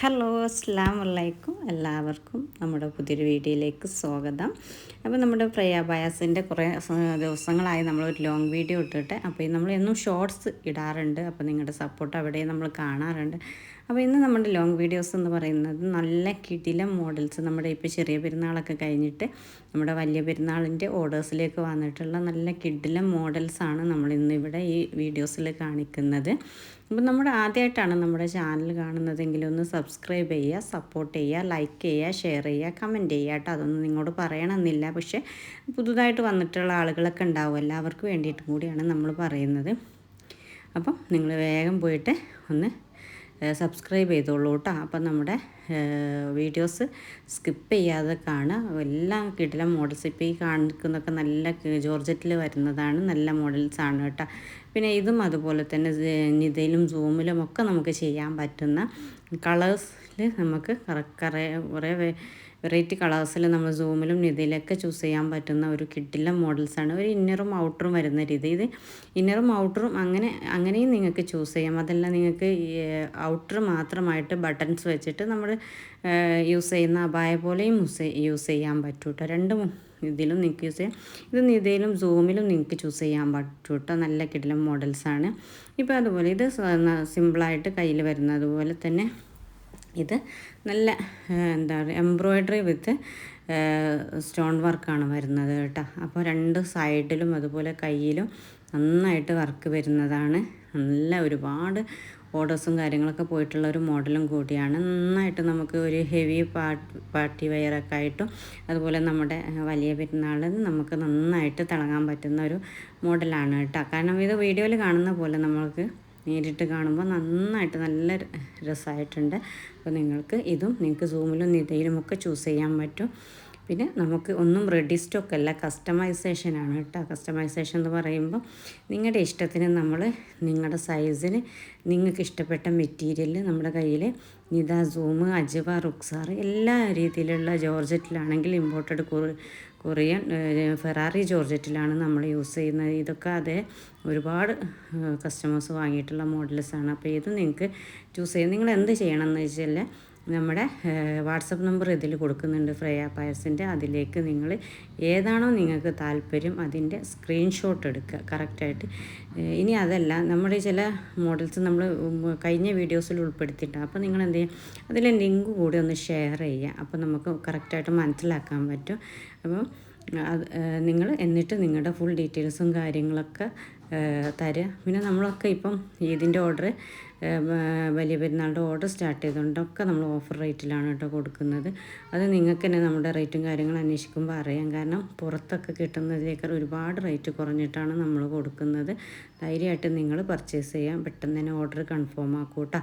Hello അസ്സലാമു അലൈക്കും എല്ലാവർക്കും നമ്മുടെ പുതിയൊരു വീഡിയോയിലേക്ക് സ്വാഗതം. അപ്പോൾ നമ്മുടെ പ്രയാ ബയാസിൻ്റെ കുറേ ദിവസങ്ങളായി നമ്മളൊരു ലോങ് വീഡിയോ ഇട്ടിട്ട് അപ്പോൾ നമ്മൾ എന്നും ഷോർട്സ് ഇടാറുണ്ട്. അപ്പോൾ നിങ്ങളുടെ സപ്പോർട്ട് അവിടെയും നമ്മൾ കാണാറുണ്ട്. അപ്പോൾ ഇന്ന് നമ്മുടെ ലോങ് വീഡിയോസ് എന്ന് പറയുന്നത് നല്ല കിടിലം മോഡൽസ് നമ്മുടെ ഇപ്പോൾ ചെറിയ പെരുന്നാളൊക്കെ കഴിഞ്ഞിട്ട് നമ്മുടെ വലിയ പെരുന്നാളിൻ്റെ ഓർഡേഴ്സിലേക്ക് വന്നിട്ടുള്ള നല്ല കിടിലം മോഡൽസാണ് നമ്മൾ ഇന്നിവിടെ ഈ വീഡിയോസിൽ കാണിക്കുന്നത്. അപ്പോൾ നമ്മുടെ ആദ്യമായിട്ടാണ് നമ്മുടെ ചാനൽ കാണുന്നതെങ്കിൽ ഒന്ന് സബ്സ്ക്രൈബ് ചെയ്യുക, സപ്പോർട്ട് ചെയ്യുക, ലൈക്ക് ചെയ്യുക, ഷെയർ ചെയ്യുക, കമൻറ്റ് ചെയ്യുക കേട്ടോ. അതൊന്നും നിങ്ങളോട് പറയണമെന്നില്ല, പക്ഷേ പുതുതായിട്ട് വന്നിട്ടുള്ള ആളുകളൊക്കെ ഉണ്ടാവും, എല്ലാവർക്കും വേണ്ടിയിട്ടും കൂടിയാണ് നമ്മൾ പറയുന്നത്. അപ്പം നിങ്ങൾ വേഗം പോയിട്ട് ഒന്ന് സബ്സ്ക്രൈബ് ചെയ്തോളൂ കേട്ടോ. അപ്പം നമ്മുടെ വീഡിയോസ് സ്കിപ്പ് ചെയ്യാതെ കാണുക. എല്ലാം കിടിലം മോഡൽസ് ഇപ്പോൾ ഈ കാണിക്കുന്നതൊക്കെ നല്ല ജോർജറ്റിൽ വരുന്നതാണ്, നല്ല മോഡൽസാണ് കേട്ടോ. പിന്നെ ഇതും അതുപോലെ തന്നെ നിതയിലും സൂമിലും ഒക്കെ നമുക്ക് ചെയ്യാൻ പറ്റുന്ന കളേഴ്സിൽ നമുക്ക് കുറേ വെറൈറ്റി കളേഴ്സിൽ നമ്മൾ സൂമിലും നിതയിലൊക്കെ ചൂസ് ചെയ്യാൻ പറ്റുന്ന ഒരു കിടിലം മോഡൽസാണ്. ഒരു ഇന്നറും ഔട്ടറും വരുന്ന രീതി, ഇത് ഇന്നറും ഔട്ടറും അങ്ങനെയും നിങ്ങൾക്ക് ചൂസ് ചെയ്യാം. അതല്ല നിങ്ങൾക്ക് ഔട്ടർ മാത്രമായിട്ട് ബട്ടൺസ് വെച്ചിട്ട് നമ്മൾ യൂസ് ചെയ്യുന്ന അബായ പോലെയും യൂസ് ചെയ്യാൻ പറ്റും കേട്ടോ. രണ്ടും ഇതിലും നിങ്ങൾക്ക് യൂസ് ചെയ്യാം. ഇത് നിതയിലും സൂമിലും നിങ്ങൾക്ക് ചൂസ് ചെയ്യാൻ പറ്റും കേട്ടോ. നല്ല കിടിലം മോഡൽസാണ്. ഇപ്പോൾ അതുപോലെ ഇത് സിമ്പിളായിട്ട് കയ്യിൽ വരുന്നതുപോലെ തന്നെ ഇത് നല്ല എന്താ പറയുക എംബ്രോയ്ഡറി വിത്ത് സ്റ്റോൺ വർക്കാണ് വരുന്നത് കേട്ടോ. അപ്പോൾ രണ്ട് സൈഡിലും അതുപോലെ കയ്യിലും നന്നായിട്ട് വർക്ക് വരുന്നതാണ്. നല്ല ഒരുപാട് ഓർഡേഴ്സും കാര്യങ്ങളൊക്കെ പോയിട്ടുള്ള ഒരു മോഡലും കൂടിയാണ്. നന്നായിട്ട് നമുക്ക് ഒരു ഹെവി പാർട്ടി വെയറൊക്കെ ആയിട്ടും അതുപോലെ നമ്മുടെ വലിയ പെരുന്നാളിന് നമുക്ക് നന്നായിട്ട് തിളങ്ങാൻ പറ്റുന്ന ഒരു മോഡലാണ് കേട്ടോ. കാരണം ഇത് വീഡിയോയിൽ കാണുന്ന പോലെ നമ്മൾക്ക് നേരിട്ട് കാണുമ്പോൾ നന്നായിട്ട് നല്ല രസമായിട്ടുണ്ട്. അപ്പോൾ നിങ്ങൾക്ക് സൂമിലും നിതയിലും ഒക്കെ ചൂസ് ചെയ്യാൻ പറ്റും. പിന്നെ നമുക്ക് ഒന്നും റെഡി സ്റ്റോക്ക് അല്ല, കസ്റ്റമൈസേഷനാണ് കേട്ടോ. കസ്റ്റമൈസേഷൻ എന്ന് പറയുമ്പോൾ നിങ്ങളുടെ ഇഷ്ടത്തിന് നമ്മൾ നിങ്ങളുടെ സൈസിന് നിങ്ങൾക്ക് ഇഷ്ടപ്പെട്ട മെറ്റീരിയൽ നമ്മുടെ കയ്യിൽ നിത, സൂം, അജ്വ, റുക്സാർ എല്ലാ രീതിയിലുള്ള ജോർജറ്റിലാണെങ്കിൽ ഇമ്പോർട്ടഡ് കൊറിയൻ ഫെറാറി ജോർജറ്റിലാണ് നമ്മൾ യൂസ് ചെയ്യുന്നത്. ഇതൊക്കെ അതേ ഒരുപാട് കസ്റ്റമേഴ്സ് വാങ്ങിയിട്ടുള്ള മോഡൽസാണ്. അപ്പോൾ ഇത് നിങ്ങൾക്ക് ചൂസ് ചെയ്യാം. നിങ്ങൾ എന്ത് ചെയ്യണം എന്ന് വെച്ചാൽ നമ്മുടെ വാട്സപ്പ് നമ്പർ ഇതിൽ കൊടുക്കുന്നുണ്ട്, ഫ്രേയ പയസിൻ്റെ. അതിലേക്ക് നിങ്ങൾ ഏതാണോ നിങ്ങൾക്ക് താല്പര്യം അതിൻ്റെ സ്ക്രീൻഷോട്ട് എടുക്കുക കറക്റ്റായിട്ട്. ഇനി അതല്ല, നമ്മുടെ ചില മോഡൽസ് നമ്മൾ കഴിഞ്ഞ വീഡിയോസിൽ ഉൾപ്പെടുത്തിയിട്ടുണ്ട്. അപ്പോൾ നിങ്ങൾ എന്ത് ചെയ്യുക, അതിലെ ലിങ്ക് കൂടി ഒന്ന് ഷെയർ ചെയ്യുക. അപ്പോൾ നമുക്ക് കറക്റ്റായിട്ട് മനസ്സിലാക്കാൻ പറ്റും. അപ്പം നിങ്ങൾ എന്നിട്ട് നിങ്ങളുടെ ഫുൾ ഡീറ്റെയിൽസും കാര്യങ്ങളൊക്കെ തരിക. പിന്നെ നമ്മളൊക്കെ ഇപ്പം ഇതിൻ്റെ ഓർഡർ വലിയ പെരുന്നാളുടെ ഓർഡർ സ്റ്റാർട്ട് ചെയ്തുകൊണ്ടൊക്കെ നമ്മൾ ഓഫർ റേറ്റിലാണ് കേട്ടോ കൊടുക്കുന്നത്. അത് നിങ്ങൾക്ക് തന്നെ നമ്മുടെ റേറ്റും കാര്യങ്ങളും അന്വേഷിക്കുമ്പോൾ അറിയാം. കാരണം പുറത്തൊക്കെ കിട്ടുന്നതിനേക്കാൾ ഒരുപാട് റേറ്റ് കുറഞ്ഞിട്ടാണ് നമ്മൾ കൊടുക്കുന്നത്. ധൈര്യമായിട്ട് നിങ്ങൾ പർച്ചേസ് ചെയ്യാം. പെട്ടെന്ന് തന്നെ ഓർഡർ കൺഫേം ആക്കും കേട്ടോ.